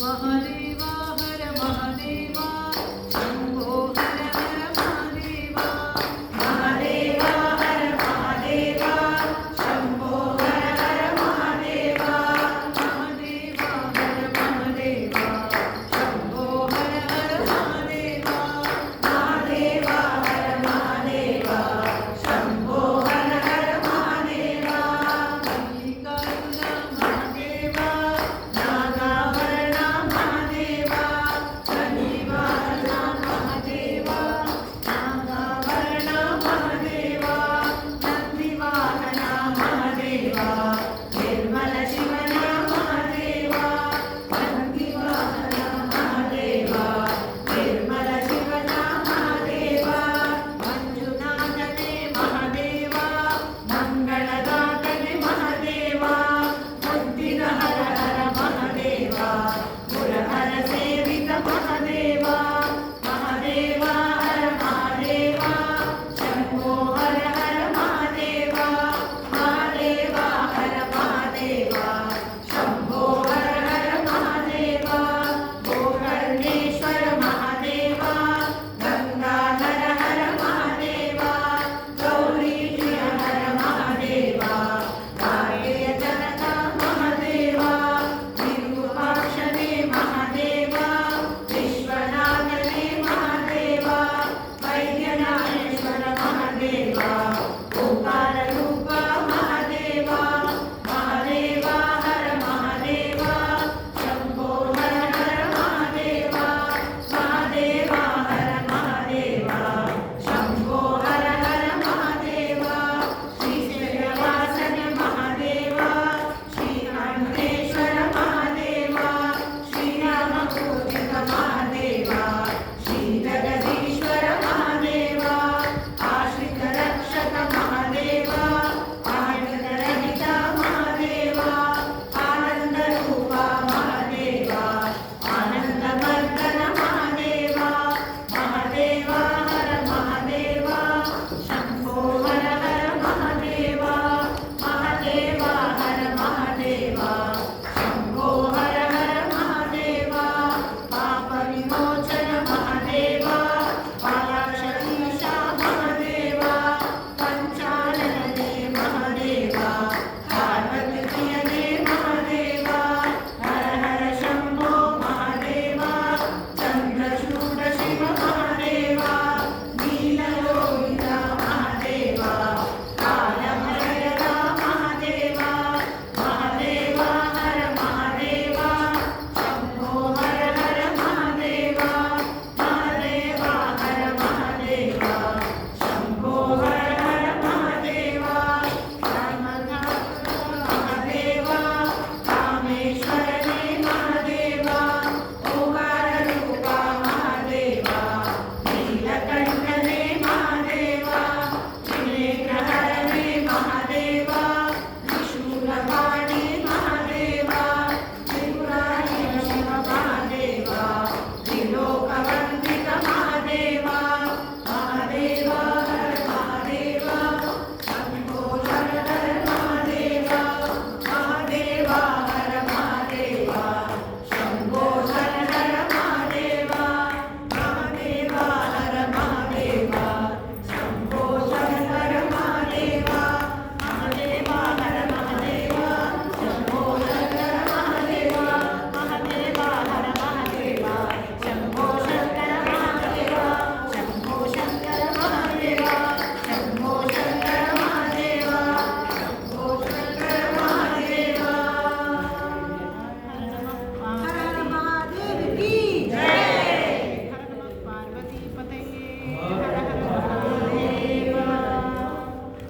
Speaker 1: महा